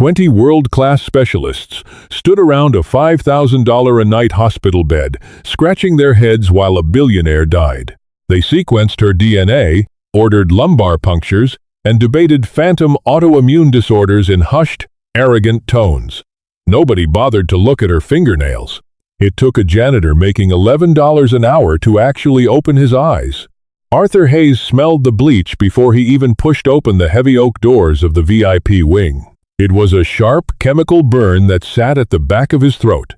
20 world-class specialists stood around a $5,000 a night hospital bed, scratching their heads while a billionaire died. They sequenced her DNA, ordered lumbar punctures, and debated phantom autoimmune disorders in hushed, arrogant tones. Nobody bothered to look at her fingernails. It took a janitor making $11 an hour to actually open his eyes. Arthur Hayes smelled the bleach before he even pushed open the heavy oak doors of the VIP wing. It was a sharp chemical burn that sat at the back of his throat,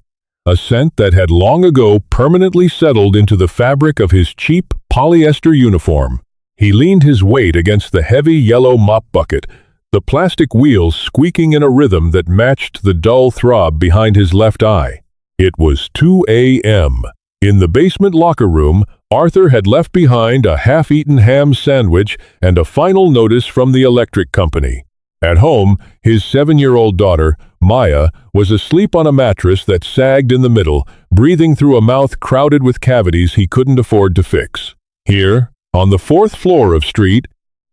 a scent that had long ago permanently settled into the fabric of his cheap polyester uniform. He leaned his weight against the heavy yellow mop bucket, the plastic wheels squeaking in a rhythm that matched the dull throb behind his left eye. It was 2 a.m. In the basement locker room, Arthur had left behind a half-eaten ham sandwich and a final notice from the electric company. At home, his 7-year-old daughter, Maya, was asleep on a mattress that sagged in the middle, breathing through a mouth crowded with cavities he couldn't afford to fix. Here, on the 4th floor of St.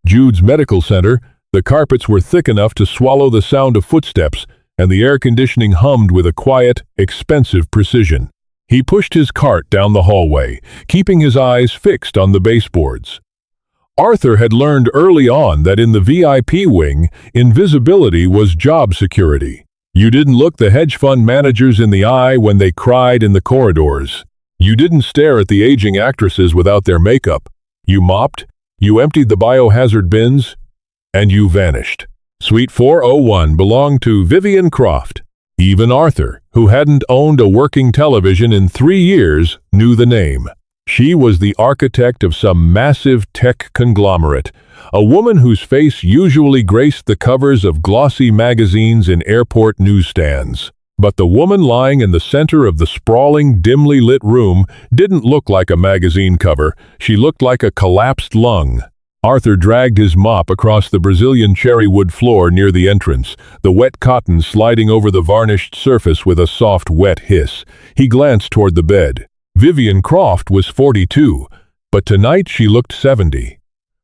Jude's Medical Center, the carpets were thick enough to swallow the sound of footsteps, and the air conditioning hummed with a quiet, expensive precision. He pushed his cart down the hallway, keeping his eyes fixed on the baseboards. Arthur had learned early on that in the VIP wing, invisibility was job security. You didn't look the hedge fund managers in the eye when they cried in the corridors. You didn't stare at the aging actresses without their makeup. You mopped, you emptied the biohazard bins, and you vanished. Suite 401 belonged to Vivian Croft. Even Arthur, who hadn't owned a working television in 3 years, knew the name. She was the architect of some massive tech conglomerate, a woman whose face usually graced the covers of glossy magazines in airport newsstands. But the woman lying in the center of the sprawling, dimly lit room didn't look like a magazine cover. She looked like a collapsed lung. Arthur dragged his mop across the Brazilian cherry wood floor near the entrance, the wet cotton sliding over the varnished surface with a soft, wet hiss. He glanced toward the bed. Vivian Croft was 42, but tonight she looked 70.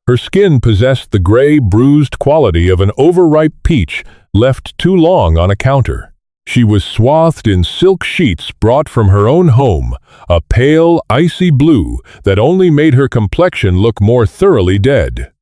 Her skin possessed the gray, bruised quality of an overripe peach left too long on a counter. She was swathed in silk sheets brought from her own home, a pale, icy blue that only made her complexion look more thoroughly dead.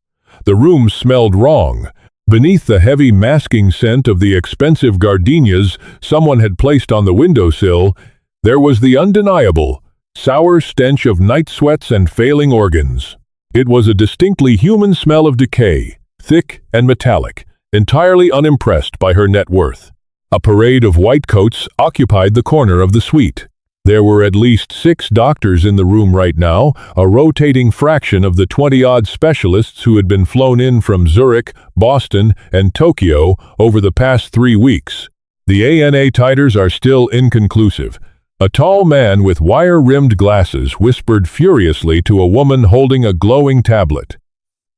The room smelled wrong. Beneath the heavy masking scent of the expensive gardenias someone had placed on the windowsill, there was the undeniable, sour stench of night sweats and failing organs. It was a distinctly human smell of decay, thick and metallic, entirely unimpressed by her net worth. A parade of white coats occupied the corner of the suite. There were at least 6 doctors in the room right now, a rotating fraction of the 20-odd specialists who had been flown in from Zurich, Boston, and Tokyo over the past 3 weeks. The ANA titers are still inconclusive. A tall man with wire-rimmed glasses whispered furiously to a woman holding a glowing tablet.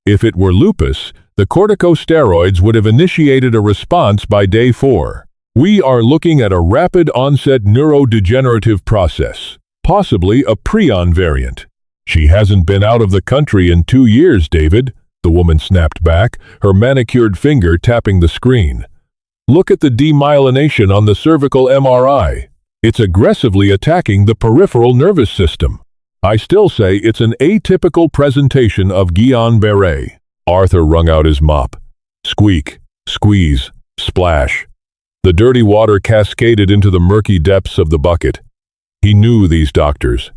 If it were lupus, the corticosteroids would have initiated a response by day 4. We are looking at a rapid-onset neurodegenerative process, possibly a prion variant. She hasn't been out of the country in 2 years, David, the woman snapped back, her manicured finger tapping the screen. Look at the demyelination on the cervical MRI. It's aggressively attacking the peripheral nervous system. I still say it's an atypical presentation of Guillain-Barré. Arthur wrung out his mop. Squeak, squeeze, splash. The dirty water cascaded into the murky depths of the bucket. He knew these doctors.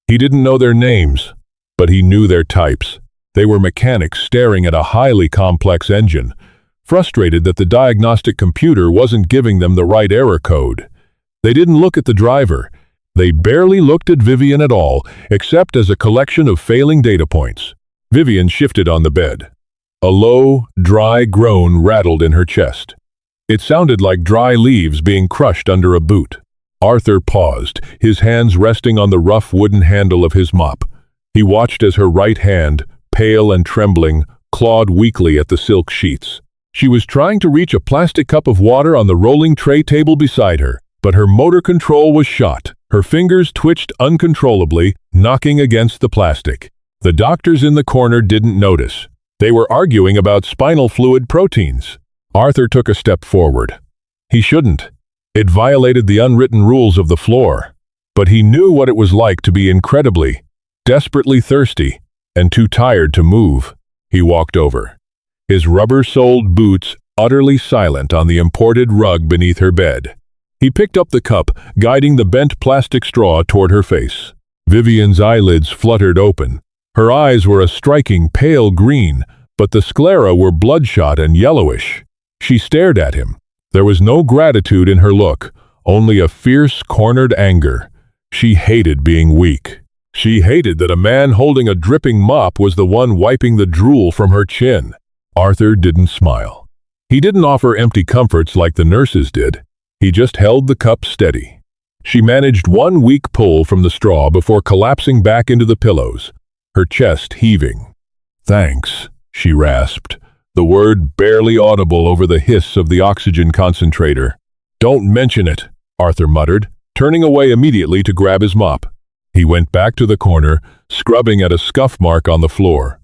He didn't know their names, but he knew their types. They were mechanics staring at a highly complex engine, frustrated that the diagnostic computer wasn't giving them the right error code. They didn't look at the driver. They barely looked at Vivian at all, except as a collection of failing data points. Vivian shifted on the bed. A low, dry groan rattled in her chest. It sounded like dry leaves being crushed under a boot. Arthur paused, his hands resting on the rough wooden handle of his mop. He watched as her right hand, pale and trembling, clawed weakly at the silk sheets. She was trying to reach a plastic cup of water on the rolling tray table beside her, but her motor control was shot. Her fingers twitched uncontrollably, knocking against the plastic. The doctors in the corner didn't notice. They were arguing about spinal fluid proteins. Arthur took a step forward. He shouldn't. It violated the unwritten rules of the floor. But he knew what it was like to be incredibly, desperately thirsty, and too tired to move. He walked over, his rubber-soled boots utterly silent on the imported rug beneath her bed. He picked up the cup, guiding the bent plastic straw toward her face. Vivian's eyelids fluttered open. Her eyes were a striking pale green, but the sclera were bloodshot and yellowish. She stared at him. There was no gratitude in her look, only a fierce, cornered anger. She hated being weak. She hated that a man holding a dripping mop was the one wiping the drool from her chin. Arthur didn't smile. He didn't offer empty comforts like the nurses did. He just held the cup steady. She managed one weak pull from the straw before collapsing back into the pillows, her chest heaving. "Thanks," she rasped, the word barely audible over the hiss of the oxygen concentrator. "Don't mention it," Arthur muttered, turning away immediately to grab his mop. He went back to the corner, scrubbing at a scuff mark on the floor.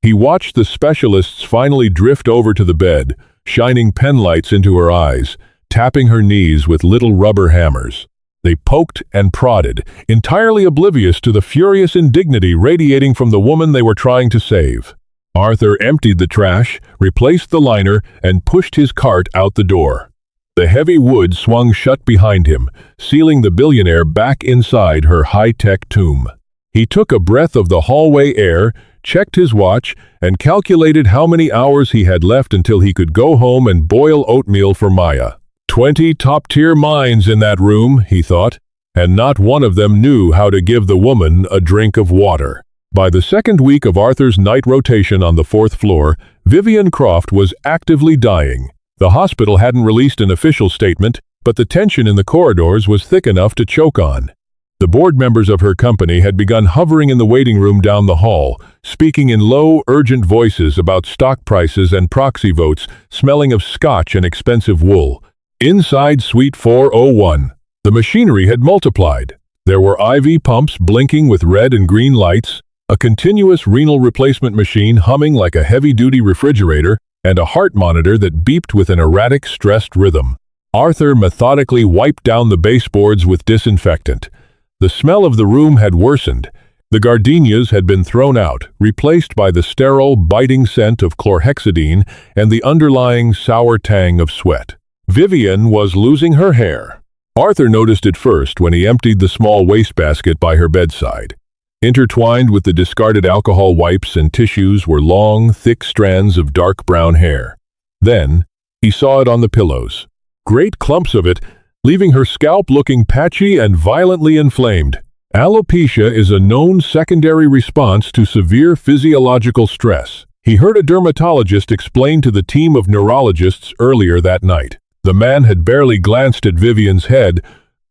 He watched the specialists finally drift over to the bed, shining penlights into her eyes, tapping her knees with little rubber hammers. They poked and prodded, entirely oblivious to the furious indignity radiating from the woman they were trying to save. Arthur emptied the trash, replaced the liner, and pushed his cart out the door. The heavy wood swung shut behind him, sealing the billionaire back inside her high-tech tomb. He took a breath of the hallway air, checked his watch, and calculated how many hours he had left until he could go home and boil oatmeal for Maya. 20 top-tier minds in that room, he thought, and not one of them knew how to give the woman a drink of water. By the second week of Arthur's night rotation on the 4th floor, Vivian Croft was actively dying. The hospital hadn't released an official statement, but the tension in the corridors was thick enough to choke on. The board members of her company had begun hovering in the waiting room down the hall, speaking in low, urgent voices about stock prices and proxy votes, smelling of scotch and expensive wool. Inside Suite 401, the machinery had multiplied. There were IV pumps blinking with red and green lights, a continuous renal replacement machine humming like a heavy-duty refrigerator, and a heart monitor that beeped with an erratic, stressed rhythm. Arthur methodically wiped down the baseboards with disinfectant. The smell of the room had worsened. The gardenias had been thrown out, replaced by the sterile, biting scent of chlorhexidine and the underlying sour tang of sweat. Vivian was losing her hair. Arthur noticed it first when he emptied the small wastebasket by her bedside. Intertwined with the discarded alcohol wipes and tissues were long, thick strands of dark brown hair. Then, he saw it on the pillows. Great clumps of it, leaving her scalp looking patchy and violently inflamed. Alopecia is a known secondary response to severe physiological stress. He heard a dermatologist explain to the team of neurologists earlier that night. The man had barely glanced at Vivian's head,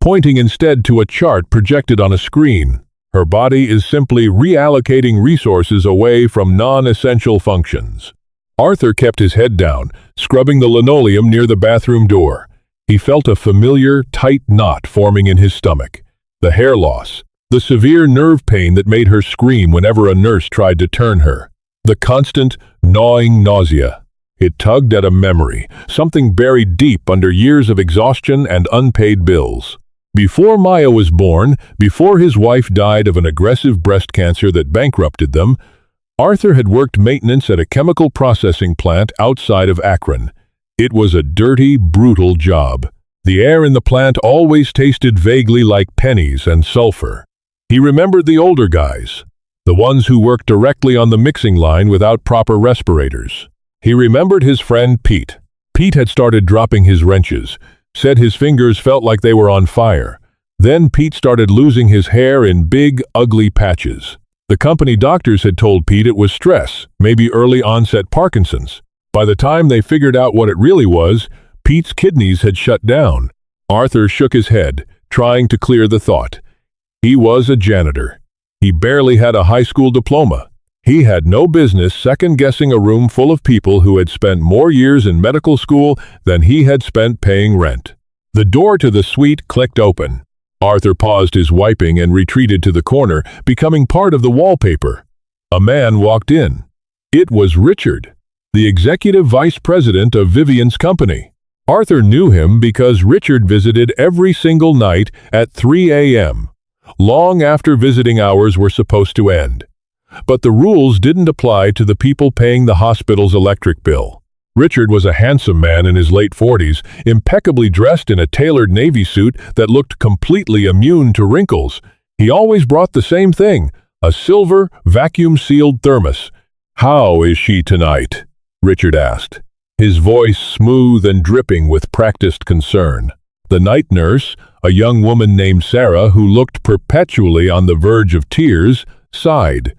pointing instead to a chart projected on a screen. Her body is simply reallocating resources away from non-essential functions. Arthur kept his head down, scrubbing the linoleum near the bathroom door. He felt a familiar, tight knot forming in his stomach. The hair loss, the severe nerve pain that made her scream whenever a nurse tried to turn her. The constant, gnawing nausea. It tugged at a memory, something buried deep under years of exhaustion and unpaid bills. Before Maya was born, before his wife died of an aggressive breast cancer that bankrupted them, Arthur had worked maintenance at a chemical processing plant outside of Akron. It was a dirty, brutal job. The air in the plant always tasted vaguely like pennies and sulfur. He remembered the older guys, the ones who worked directly on the mixing line without proper respirators. He remembered his friend Pete. Pete had started dropping his wrenches, said his fingers felt like they were on fire. Then Pete started losing his hair in big, ugly patches. The company doctors had told Pete it was stress, maybe early onset Parkinson's. By the time they figured out what it really was, Pete's kidneys had shut down. Arthur shook his head, trying to clear the thought. He was a janitor. He barely had a high school diploma. He had no business second-guessing a room full of people who had spent more years in medical school than he had spent paying rent. The door to the suite clicked open. Arthur paused his wiping and retreated to the corner, becoming part of the wallpaper. A man walked in. It was Richard, the executive vice president of Vivian's company. Arthur knew him because Richard visited every single night at 3 a.m., long after visiting hours were supposed to end. But the rules didn't apply to the people paying the hospital's electric bill. Richard was a handsome man in his late 40s, impeccably dressed in a tailored navy suit that looked completely immune to wrinkles. He always brought the same thing, a silver, vacuum-sealed thermos. "How is she tonight?" Richard asked, his voice smooth and dripping with practiced concern. The night nurse, a young woman named Sarah who looked perpetually on the verge of tears, sighed.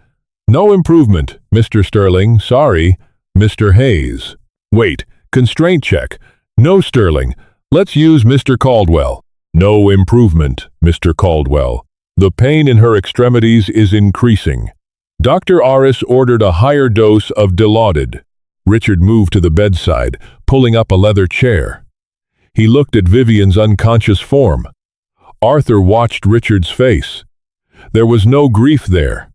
"No improvement, Mr. Sterling, sorry, Mr. Hayes." "Wait, constraint check. No Sterling. Let's use Mr. Caldwell." "No improvement, Mr. Caldwell. The pain in her extremities is increasing." Dr. Aris ordered a higher dose of Dilaudid. Richard moved to the bedside, pulling up a leather chair. He looked at Vivian's unconscious form. Arthur watched Richard's face. There was no grief there.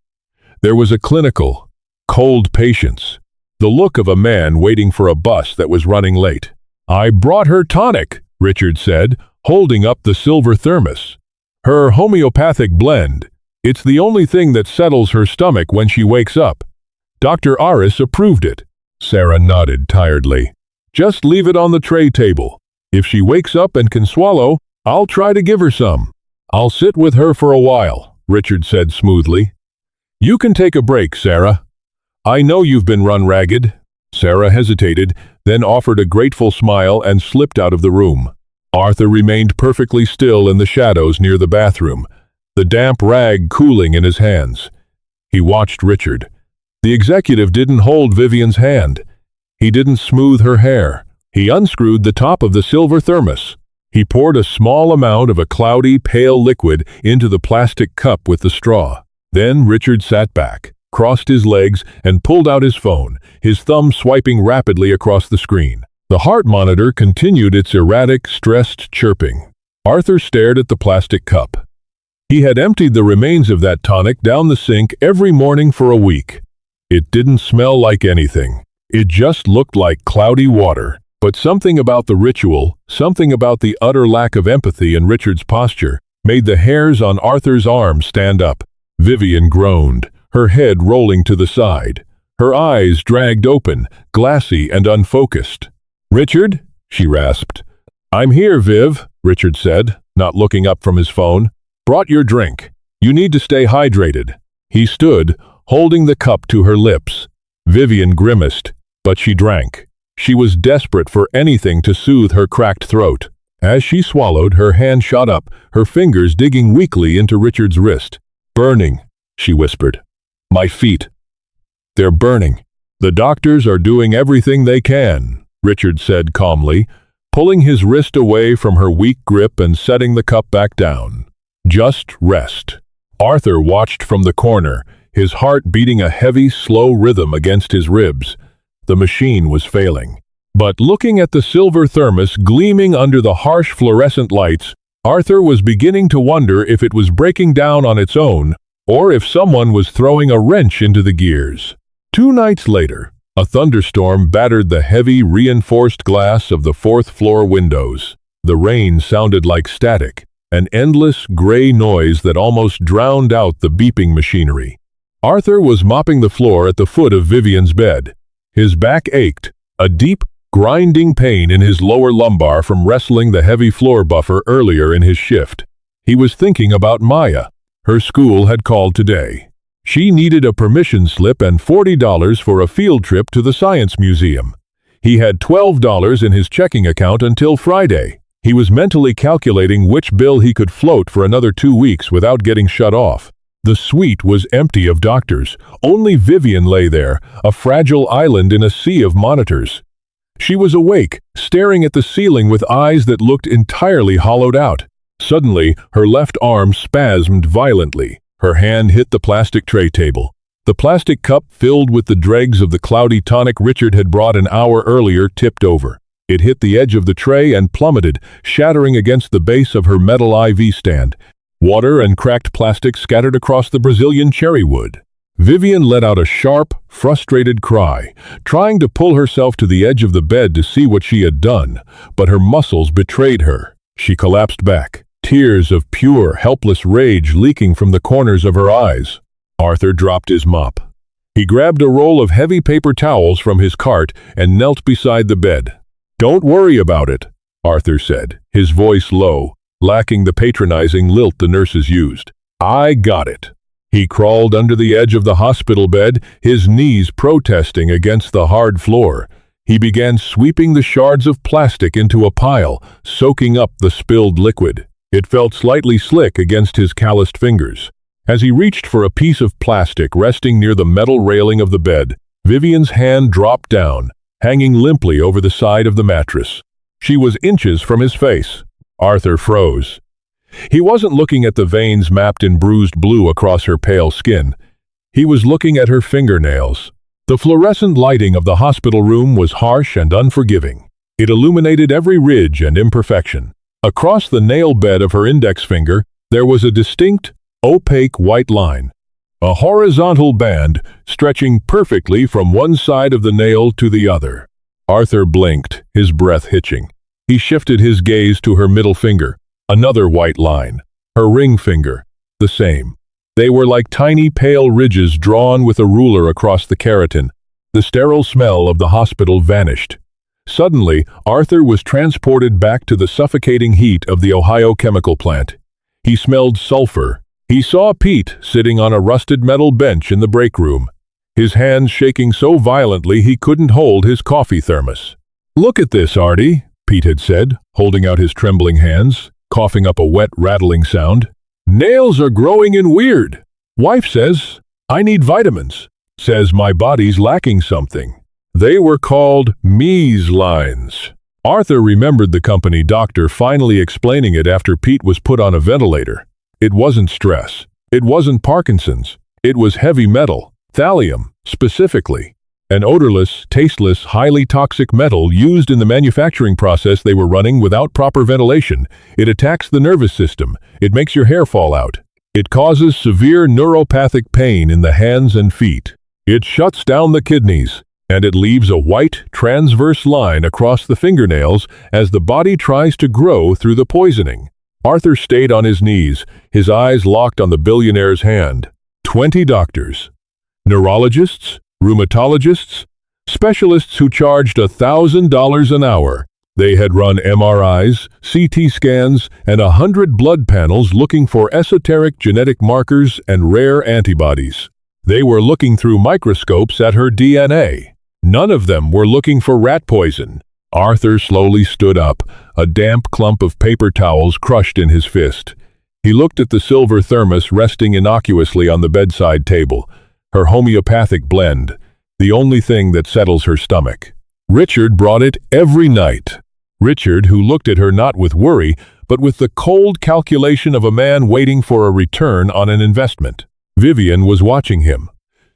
There was a clinical, cold patience, the look of a man waiting for a bus that was running late. "I brought her tonic," Richard said, holding up the silver thermos. "Her homeopathic blend. It's the only thing that settles her stomach when she wakes up." Dr. Aris approved it. Sarah nodded tiredly. "Just leave it on the tray table. If she wakes up and can swallow, I'll try to give her some." "I'll sit with her for a while," Richard said smoothly. "You can take a break, Sarah. I know you've been run ragged." Sarah hesitated, then offered a grateful smile and slipped out of the room. Arthur remained perfectly still in the shadows near the bathroom, the damp rag cooling in his hands. He watched Richard. The executive didn't hold Vivian's hand. He didn't smooth her hair. He unscrewed the top of the silver thermos. He poured a small amount of a cloudy, pale liquid into the plastic cup with the straw. Then Richard sat back, crossed his legs, and pulled out his phone, his thumb swiping rapidly across the screen. The heart monitor continued its erratic, stressed chirping. Arthur stared at the plastic cup. He had emptied the remains of that tonic down the sink every morning for a week. It didn't smell like anything. It just looked like cloudy water. But something about the ritual, something about the utter lack of empathy in Richard's posture, made the hairs on Arthur's arm stand up. Vivian groaned, her head rolling to the side. Her eyes dragged open, glassy and unfocused. "Richard?" she rasped. "I'm here, Viv," Richard said, not looking up from his phone. "Brought your drink. You need to stay hydrated." He stood, holding the cup to her lips. Vivian grimaced, but she drank. She was desperate for anything to soothe her cracked throat. As she swallowed, her hand shot up, her fingers digging weakly into Richard's wrist. "Burning," she whispered. "My feet. They're burning." "The doctors are doing everything they can," Richard said calmly, pulling his wrist away from her weak grip and setting the cup back down. "Just rest." Arthur watched from the corner, his heart beating a heavy, slow rhythm against his ribs. The machine was failing. But looking at the silver thermos gleaming under the harsh fluorescent lights, Arthur was beginning to wonder if it was breaking down on its own, or if someone was throwing a wrench into the gears. 2 nights later, a thunderstorm battered the heavy, reinforced glass of the 4th-floor windows. The rain sounded like static, an endless, gray noise that almost drowned out the beeping machinery. Arthur was mopping the floor at the foot of Vivian's bed. His back ached, a deep, grinding pain in his lower lumbar from wrestling the heavy floor buffer earlier in his shift. He was thinking about Maya. Her school had called today. She needed a permission slip and $40 for a field trip to the Science Museum. He had $12 in his checking account until Friday. He was mentally calculating which bill he could float for another 2 weeks without getting shut off. The suite was empty of doctors. Only Vivian lay there, a fragile island in a sea of monitors. She was awake, staring at the ceiling with eyes that looked entirely hollowed out. Suddenly, her left arm spasmed violently. Her hand hit the plastic tray table. The plastic cup filled with the dregs of the cloudy tonic Richard had brought an hour earlier tipped over. It hit the edge of the tray and plummeted, shattering against the base of her metal IV stand. Water and cracked plastic scattered across the Brazilian cherry wood. Vivian let out a sharp, frustrated cry, trying to pull herself to the edge of the bed to see what she had done, but her muscles betrayed her. She collapsed back, tears of pure, helpless rage leaking from the corners of her eyes. Arthur dropped his mop. He grabbed a roll of heavy paper towels from his cart and knelt beside the bed. "Don't worry about it," Arthur said, his voice low, lacking the patronizing lilt the nurses used. "I got it." He crawled under the edge of the hospital bed, his knees protesting against the hard floor. He began sweeping the shards of plastic into a pile, soaking up the spilled liquid. It felt slightly slick against his calloused fingers. As he reached for a piece of plastic resting near the metal railing of the bed, Vivian's hand dropped down, hanging limply over the side of the mattress. She was inches from his face. Arthur froze. He wasn't looking at the veins mapped in bruised blue across her pale skin. He was looking at her fingernails. The fluorescent lighting of the hospital room was harsh and unforgiving. It illuminated every ridge and imperfection. Across the nail bed of her index finger, there was a distinct, opaque white line. A horizontal band stretching perfectly from one side of the nail to the other. Arthur blinked, his breath hitching. He shifted his gaze to her middle finger. Another white line. Her ring finger. The same. They were like tiny pale ridges drawn with a ruler across the keratin. The sterile smell of the hospital vanished. Suddenly, Arthur was transported back to the suffocating heat of the Ohio chemical plant. He smelled sulfur. He saw Pete sitting on a rusted metal bench in the break room, his hands shaking so violently he couldn't hold his coffee thermos. "Look at this, Artie," Pete had said, holding out his trembling hands, coughing up a wet, rattling sound. "Nails are growing in weird. Wife says, I need vitamins. Says my body's lacking something." They were called Mies lines. Arthur remembered the company doctor finally explaining it after Pete was put on a ventilator. It wasn't stress. It wasn't Parkinson's. It was heavy metal, thallium, specifically. An odorless, tasteless, highly toxic metal used in the manufacturing process they were running without proper ventilation. It attacks the nervous system. It makes your hair fall out. It causes severe neuropathic pain in the hands and feet. It shuts down the kidneys, and it leaves a white, transverse line across the fingernails as the body tries to grow through the poisoning. Arthur stayed on his knees, his eyes locked on the billionaire's hand. 20 doctors. Neurologists, rheumatologists, specialists who charged $1,000 an hour. They had run MRIs, CT scans, and 100 blood panels looking for esoteric genetic markers and rare antibodies. They were looking through microscopes at her DNA. None of them were looking for rat poison. Arthur slowly stood up, a damp clump of paper towels crushed in his fist. He looked at the silver thermos resting innocuously on the bedside table, her homeopathic blend, the only thing that settles her stomach. Richard brought it every night. Richard, who looked at her not with worry, but with the cold calculation of a man waiting for a return on an investment. Vivian was watching him.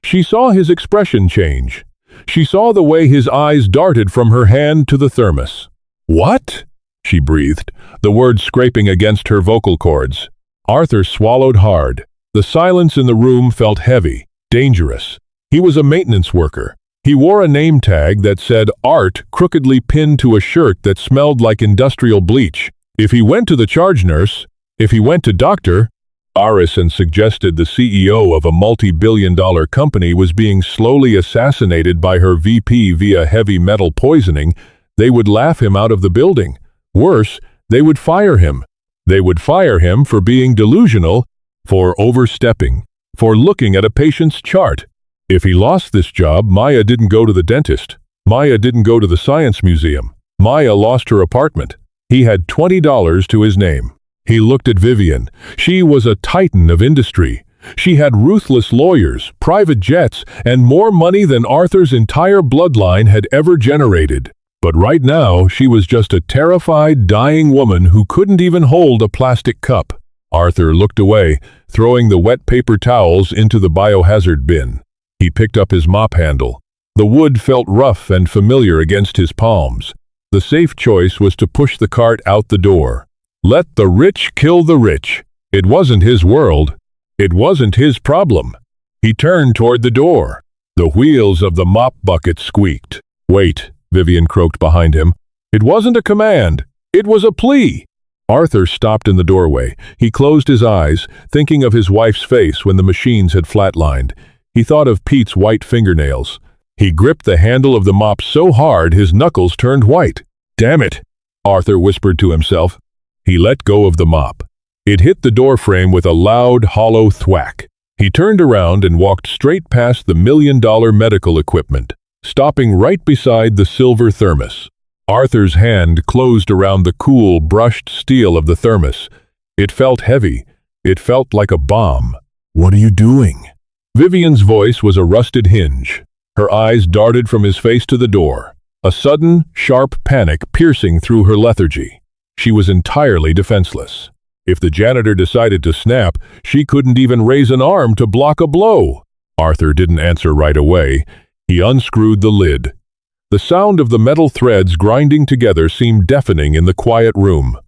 She saw his expression change. She saw the way his eyes darted from her hand to the thermos. "What?" she breathed, the words scraping against her vocal cords. Arthur swallowed hard. The silence in the room felt heavy, dangerous. He was a maintenance worker. He wore a name tag that said Art crookedly pinned to a shirt that smelled like industrial bleach. If he went to the charge nurse, if he went to doctor, Arison suggested the CEO of a multi-billion-dollar company was being slowly assassinated by her VP via heavy metal poisoning, they would laugh him out of the building. Worse, they would fire him. They would fire him for being delusional, for overstepping, for looking at a patient's chart. If he lost this job, Maya didn't go to the dentist. Maya didn't go to the science museum. Maya lost her apartment. He had $20 to his name. He looked at Vivian. She was a titan of industry. She had ruthless lawyers, private jets, and more money than Arthur's entire bloodline had ever generated. But right now, she was just a terrified, dying woman who couldn't even hold a plastic cup. Arthur looked away, throwing the wet paper towels into the biohazard bin. He picked up his mop handle. The wood felt rough and familiar against his palms. The safe choice was to push the cart out the door. Let the rich kill the rich. It wasn't his world. It wasn't his problem. He turned toward the door. The wheels of the mop bucket squeaked. "Wait," Vivian croaked behind him. It wasn't a command. It was a plea. Arthur stopped in the doorway. He closed his eyes, thinking of his wife's face when the machines had flatlined. He thought of Pete's white fingernails. He gripped the handle of the mop so hard his knuckles turned white. "Damn it," Arthur whispered to himself. He let go of the mop. It hit the door frame with a loud, hollow thwack. He turned around and walked straight past the $1 million medical equipment, stopping right beside the silver thermos. Arthur's hand closed around the cool, brushed steel of the thermos. It felt heavy. It felt like a bomb. "What are you doing?" Vivian's voice was a rusted hinge. Her eyes darted from his face to the door, a sudden, sharp panic piercing through her lethargy. She was entirely defenseless. If the janitor decided to snap, she couldn't even raise an arm to block a blow. Arthur didn't answer right away. He unscrewed the lid. The sound of the metal threads grinding together seemed deafening in the quiet room.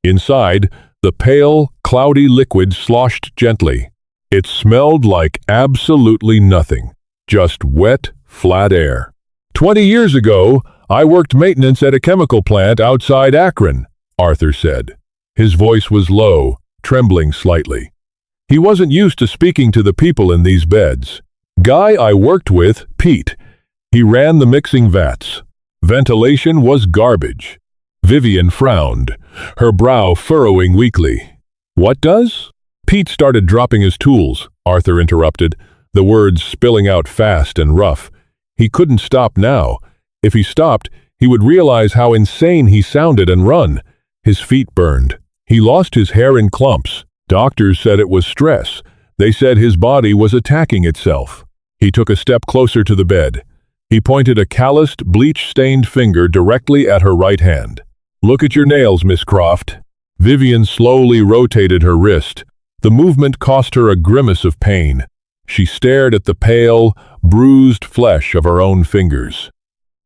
Inside, the pale, cloudy liquid sloshed gently. It smelled like absolutely nothing, just wet, flat air. 20 years ago, I worked maintenance at a chemical plant outside Akron, Arthur said. His voice was low, trembling slightly. He wasn't used to speaking to the people in these beds. "Guy I worked with, Pete. He ran the mixing vats. Ventilation was garbage." Vivian frowned, her brow furrowing weakly. "What does?" "Pete started dropping his tools," Arthur interrupted, the words spilling out fast and rough. He couldn't stop now. If he stopped, he would realize how insane he sounded and run. His feet burned. He lost his hair in clumps. Doctors said it was stress. They said his body was attacking itself. He took a step closer to the bed. He pointed a calloused, bleach-stained finger directly at her right hand. "Look at your nails, Miss Croft." Vivian slowly rotated her wrist. The movement cost her a grimace of pain. She stared at the pale, bruised flesh of her own fingers.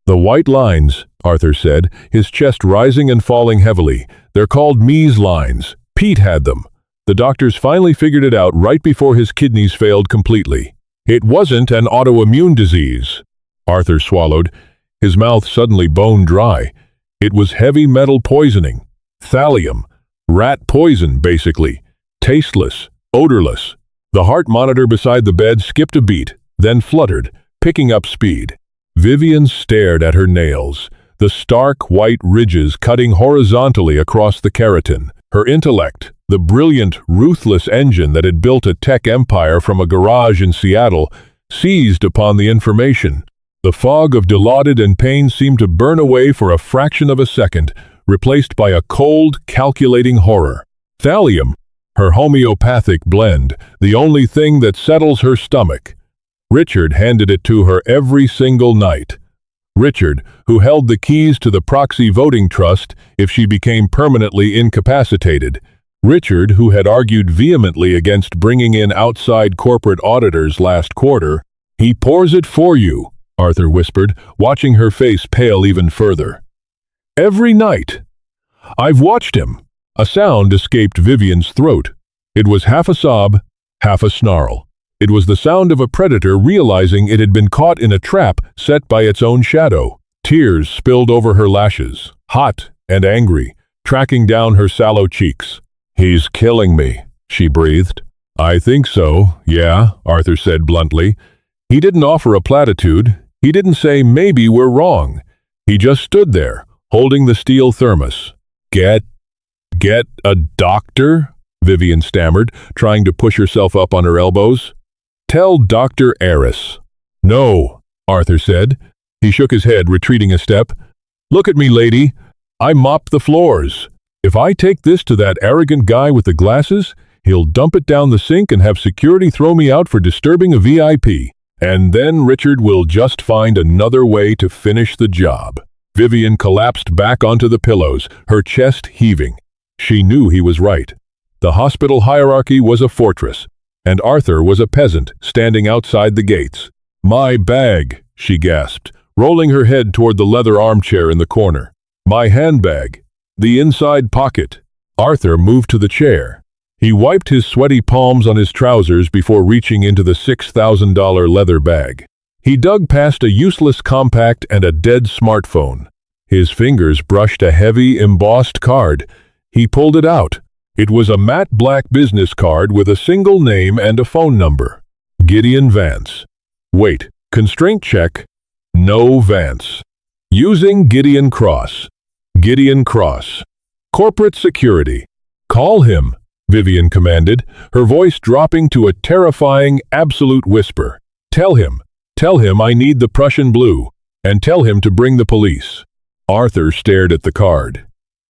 "The white lines," Arthur said, his chest rising and falling heavily. "They're called Mies lines. Pete had them. The doctors finally figured it out right before his kidneys failed completely. It wasn't an autoimmune disease." Arthur swallowed, his mouth suddenly bone dry. It was heavy metal poisoning. Thallium. Rat poison, basically. Tasteless, odorless. The heart monitor beside the bed skipped a beat, then fluttered, picking up speed. Vivian stared at her nails, the stark white ridges cutting horizontally across the keratin. Her intellect, the brilliant, ruthless engine that had built a tech empire from a garage in Seattle, seized upon the information. The fog of dilaudid and pain seemed to burn away for a fraction of a second, replaced by a cold, calculating horror. Thallium, her homeopathic blend, the only thing that settles her stomach. Richard handed it to her every single night. Richard, who held the keys to the proxy voting trust if she became permanently incapacitated. Richard, who had argued vehemently against bringing in outside corporate auditors last quarter. "He pours it for you," Arthur whispered, watching her face pale even further. "Every night. I've watched him." A sound escaped Vivian's throat. It was half a sob, half a snarl. It was the sound of a predator realizing it had been caught in a trap set by its own shadow. Tears spilled over her lashes, hot and angry, tracking down her sallow cheeks. "He's killing me," she breathed. "I think so, yeah," Arthur said bluntly. He didn't offer a platitude. He didn't say, "Maybe we're wrong." He just stood there, holding the steel thermos. Get a doctor?" Vivian stammered, trying to push herself up on her elbows. "Tell Dr. Eris." "No," Arthur said. He shook his head, retreating a step. "Look at me, lady. I mop the floors. If I take this to that arrogant guy with the glasses, he'll dump it down the sink and have security throw me out for disturbing a VIP. And then Richard will just find another way to finish the job." Vivian collapsed back onto the pillows, her chest heaving. She knew he was right. The hospital hierarchy was a fortress, and Arthur was a peasant standing outside the gates. "My bag," she gasped, rolling her head toward the leather armchair in the corner. "My handbag. The inside pocket." Arthur moved to the chair. He wiped his sweaty palms on his trousers before reaching into the $6,000 leather bag. He dug past a useless compact and a dead smartphone. His fingers brushed a heavy, embossed card. He pulled it out. It was a matte black business card with a single name and a phone number. Gideon Vance. Wait, constraint check. No Vance. Using Gideon Cross. Gideon Cross. Corporate security. Call him, Vivian commanded, her voice dropping to a terrifying, absolute whisper. Tell him I need the Prussian blue, and tell him to bring the police. Arthur stared at the card.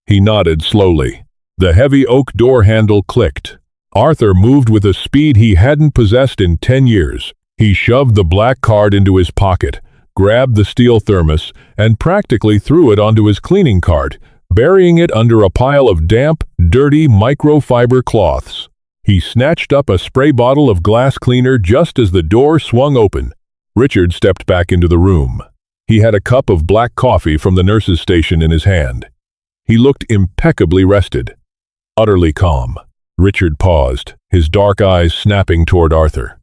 He nodded slowly. The heavy oak door handle clicked. Arthur moved with a speed he hadn't possessed in 10 years. He shoved the black card into his pocket, grabbed the steel thermos, and practically threw it onto his cleaning cart, burying it under a pile of damp, dirty microfiber cloths. He snatched up a spray bottle of glass cleaner just as the door swung open. Richard stepped back into the room. He had a cup of black coffee from the nurse's station in his hand. He looked impeccably rested, utterly calm. Richard paused, his dark eyes snapping toward Arthur.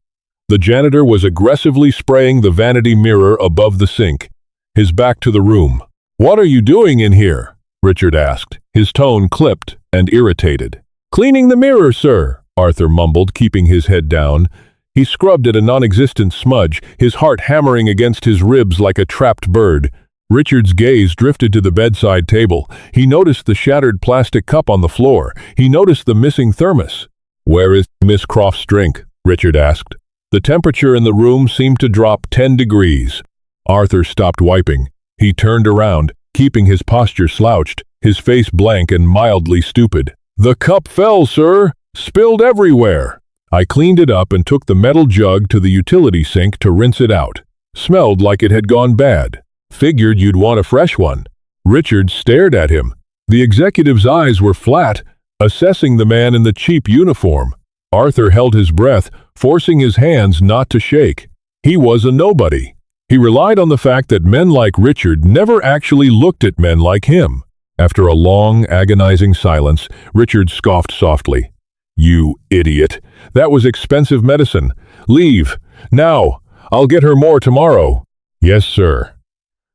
The janitor was aggressively spraying the vanity mirror above the sink, his back to the room. "What are you doing in here?" Richard asked, his tone clipped and irritated. "Cleaning the mirror, sir," Arthur mumbled, keeping his head down. He scrubbed at a non-existent smudge, his heart hammering against his ribs like a trapped bird. Richard's gaze drifted to the bedside table. He noticed the shattered plastic cup on the floor. He noticed the missing thermos. "Where is Miss Croft's drink?" Richard asked. The temperature in the room seemed to drop 10 degrees. Arthur stopped wiping. He turned around, keeping his posture slouched, his face blank and mildly stupid. "The cup fell, sir. Spilled everywhere. I cleaned it up and took the metal jug to the utility sink to rinse it out. Smelled like it had gone bad. Figured you'd want a fresh one." Richard stared at him. The executive's eyes were flat, assessing the man in the cheap uniform. Arthur held his breath, forcing his hands not to shake. He was a nobody. He relied on the fact that men like Richard never actually looked at men like him. After a long, agonizing silence, Richard scoffed softly. "You idiot. That was expensive medicine. Leave. Now. I'll get her more tomorrow." "Yes, sir."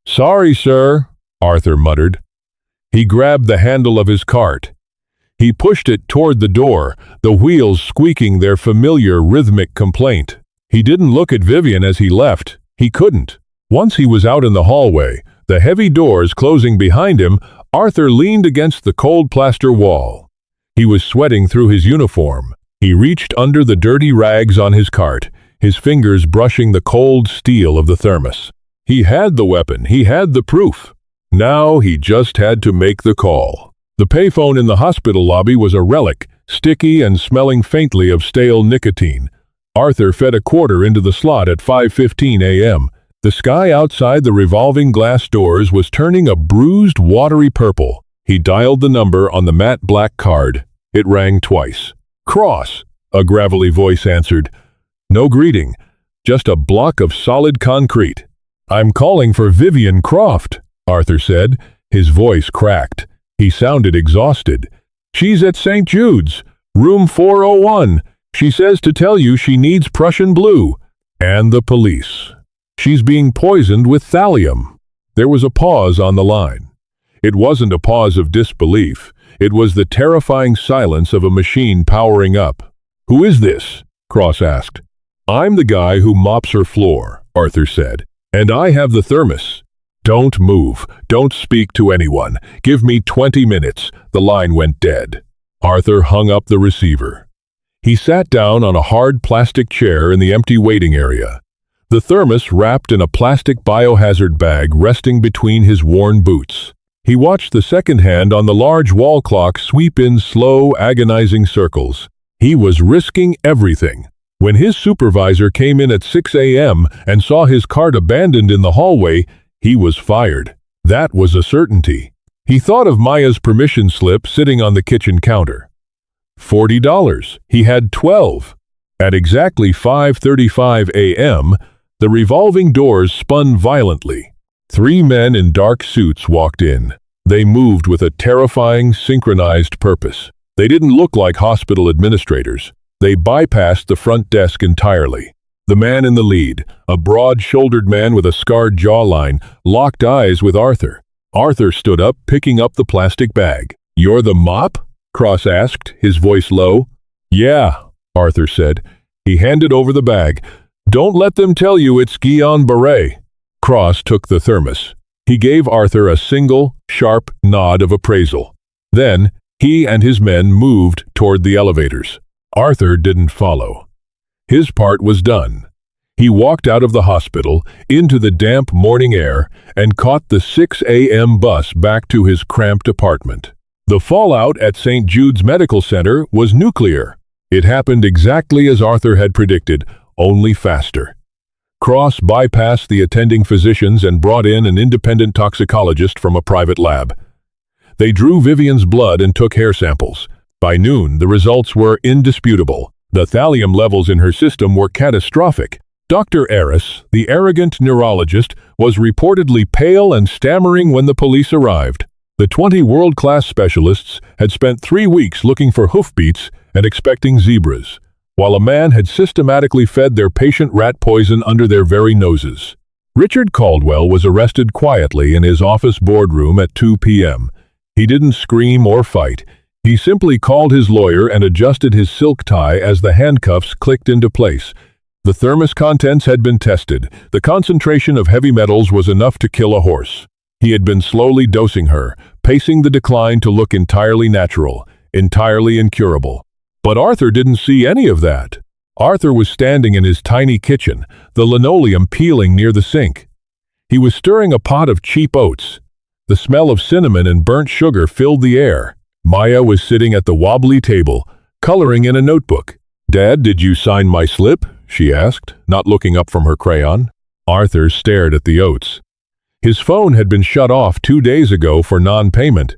"Sorry, sir," Arthur muttered. He grabbed the handle of his cart. He pushed it toward the door, the wheels squeaking their familiar rhythmic complaint. He didn't look at Vivian as he left. He couldn't. Once he was out in the hallway, the heavy doors closing behind him, Arthur leaned against the cold plaster wall. He was sweating through his uniform. He reached under the dirty rags on his cart, his fingers brushing the cold steel of the thermos. He had the weapon, he had the proof. Now he just had to make the call. The payphone in the hospital lobby was a relic, sticky and smelling faintly of stale nicotine. Arthur fed a quarter into the slot at 5:15 a.m. The sky outside the revolving glass doors was turning a bruised, watery purple. He dialed the number on the matte black card. It rang twice. "Cross," a gravelly voice answered. No greeting, just a block of solid concrete. "I'm calling for Vivian Croft," Arthur said. His voice cracked. He sounded exhausted. "She's at St. Jude's, room 401. She says to tell you she needs Prussian blue. And the police. She's being poisoned with thallium." There was a pause on the line. It wasn't a pause of disbelief. It was the terrifying silence of a machine powering up. "Who is this?" Cross asked. "I'm the guy who mops her floor," Arthur said. "And I have the thermos." "Don't move. Don't speak to anyone. Give me 20 minutes. The line went dead. Arthur hung up the receiver. He sat down on a hard plastic chair in the empty waiting area. The thermos wrapped in a plastic biohazard bag resting between his worn boots. He watched the second hand on the large wall clock sweep in slow, agonizing circles. He was risking everything. When his supervisor came in at 6 a.m. and saw his cart abandoned in the hallway, he was fired. That was a certainty. He thought of Maya's permission slip sitting on the kitchen counter. $40. He had 12. At exactly 5:35 a.m., the revolving doors spun violently. 3 men in dark suits walked in. They moved with a terrifying, synchronized purpose. They didn't look like hospital administrators. They bypassed the front desk entirely. The man in the lead, a broad-shouldered man with a scarred jawline, locked eyes with Arthur. Arthur stood up, picking up the plastic bag. "You're the mop?" Cross asked, his voice low. "Yeah," Arthur said. He handed over the bag. "Don't let them tell you it's Guillain-Barré." Cross took the thermos. He gave Arthur a single, sharp nod of appraisal. Then, he and his men moved toward the elevators. Arthur didn't follow. His part was done. He walked out of the hospital, into the damp morning air, and caught the 6 a.m. bus back to his cramped apartment. The fallout at St. Jude's Medical Center was nuclear. It happened exactly as Arthur had predicted, only faster. Cross bypassed the attending physicians and brought in an independent toxicologist from a private lab. They drew Vivian's blood and took hair samples. By noon, the results were indisputable. The thallium levels in her system were catastrophic. Dr. Eris, the arrogant neurologist, was reportedly pale and stammering when the police arrived. The 20 world-class specialists had spent 3 weeks looking for hoofbeats and expecting zebras, while a man had systematically fed their patient rat poison under their very noses. Richard Caldwell was arrested quietly in his office boardroom at 2 p.m. He didn't scream or fight. He simply called his lawyer and adjusted his silk tie as the handcuffs clicked into place. The thermos contents had been tested. The concentration of heavy metals was enough to kill a horse. He had been slowly dosing her, pacing the decline to look entirely natural, entirely incurable. But Arthur didn't see any of that. Arthur was standing in his tiny kitchen, the linoleum peeling near the sink. He was stirring a pot of cheap oats. The smell of cinnamon and burnt sugar filled the air. Maya was sitting at the wobbly table, coloring in a notebook. "Dad, did you sign my slip?" she asked, not looking up from her crayon. Arthur stared at the oats. His phone had been shut off 2 days ago for non-payment.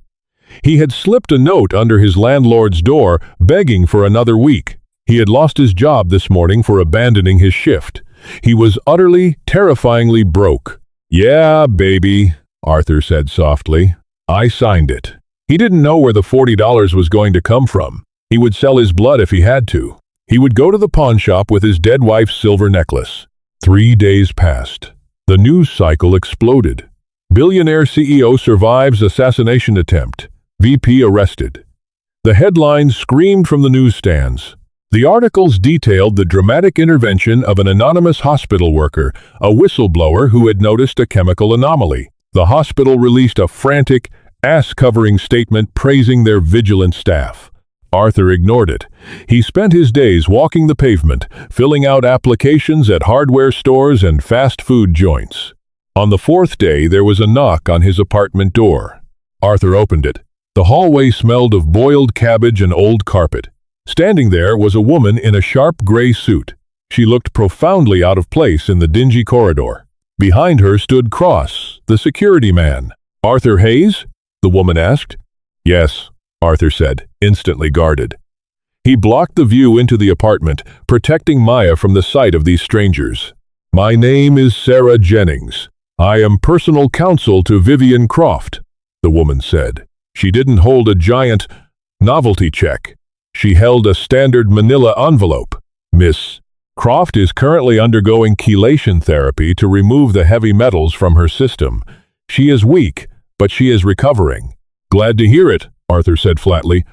He had slipped a note under his landlord's door, begging for another week. He had lost his job this morning for abandoning his shift. He was utterly, terrifyingly broke. "Yeah, baby," Arthur said softly. "I signed it." He didn't know where the $40 was going to come from. He would sell his blood if he had to. He would go to the pawn shop with his dead wife's silver necklace. 3 days passed. The news cycle exploded. Billionaire CEO survives assassination attempt. VP arrested. The headlines screamed from the newsstands. The articles detailed the dramatic intervention of an anonymous hospital worker, a whistleblower who had noticed a chemical anomaly. The hospital released a frantic, ass-covering statement praising their vigilant staff. Arthur ignored it. He spent his days walking the pavement, filling out applications at hardware stores and fast food joints. On the 4th day, there was a knock on his apartment door. Arthur opened it. The hallway smelled of boiled cabbage and old carpet. Standing there was a woman in a sharp gray suit. She looked profoundly out of place in the dingy corridor. Behind her stood Cross, the security man. "Arthur Hayes?" the woman asked. "Yes," Arthur said, instantly guarded. He blocked the view into the apartment, protecting Maya from the sight of these strangers. "My name is Sarah Jennings. I am personal counsel to Vivian Croft," the woman said. She didn't hold a giant novelty check. She held a standard manila envelope. "Miss Croft is currently undergoing chelation therapy to remove the heavy metals from her system. She is weak, but she is recovering." "Glad to hear it," Arthur said flatly.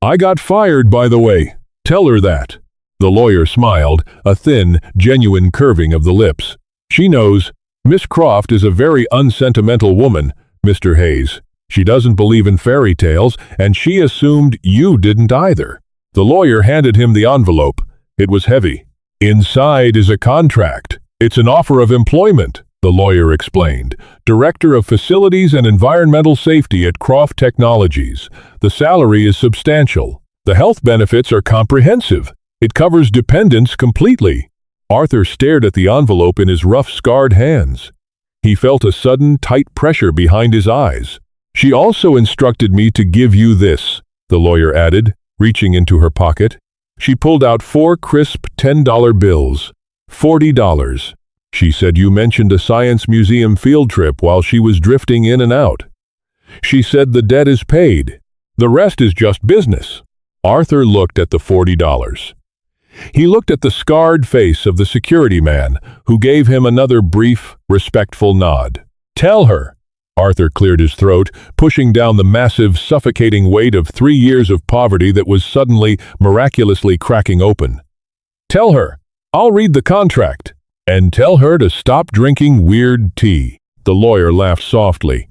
"I got fired, by the way. Tell her that." The lawyer smiled, a thin, genuine curving of the lips. "She knows. Miss Croft is a very unsentimental woman, Mr. Hayes. She doesn't believe in fairy tales, and she assumed you didn't either." The lawyer handed him the envelope. It was heavy. "Inside is a contract. It's an offer of employment," the lawyer explained. "Director of Facilities and Environmental Safety at Croft Technologies. The salary is substantial. The health benefits are comprehensive. It covers dependents completely." Arthur stared at the envelope in his rough, scarred hands. He felt a sudden, tight pressure behind his eyes. "She also instructed me to give you this," the lawyer added, reaching into her pocket. She pulled out 4 crisp $10 bills. $40. She said you mentioned a science museum field trip while she was drifting in and out. She said the debt is paid. The rest is just business. Arthur looked at the $40. He looked at the scarred face of the security man, who gave him another brief, respectful nod. "Tell her." Arthur cleared his throat, pushing down the massive, suffocating weight of 3 years of poverty that was suddenly, miraculously cracking open. "Tell her. I'll read the contract. And tell her to stop drinking weird tea." The lawyer laughed softly.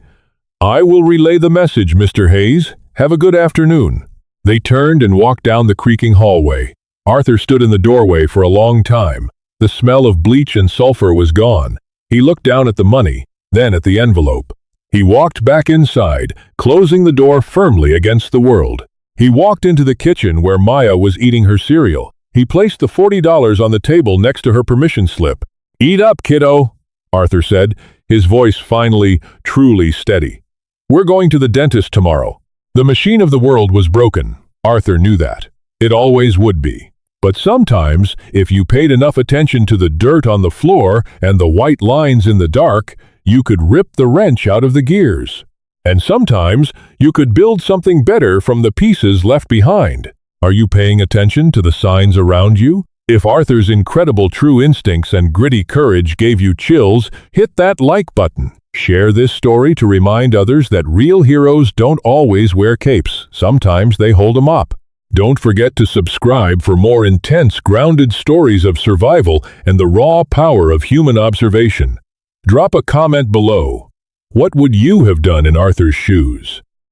"I will relay the message, Mr. Hayes. Have a good afternoon." They turned and walked down the creaking hallway. Arthur stood in the doorway for a long time. The smell of bleach and sulfur was gone. He looked down at the money, then at the envelope. He walked back inside, closing the door firmly against the world. He walked into the kitchen where Maya was eating her cereal. He placed the $40 on the table next to her permission slip. "Eat up, kiddo," Arthur said, his voice finally, truly steady. "We're going to the dentist tomorrow." The machine of the world was broken. Arthur knew that. It always would be. But sometimes, if you paid enough attention to the dirt on the floor and the white lines in the dark, you could rip the wrench out of the gears. And sometimes, you could build something better from the pieces left behind. Are you paying attention to the signs around you? If Arthur's incredible true instincts and gritty courage gave you chills, hit that like button. Share this story to remind others that real heroes don't always wear capes. Sometimes they hold them up. Don't forget to subscribe for more intense, grounded stories of survival and the raw power of human observation. Drop a comment below. What would you have done in Arthur's shoes?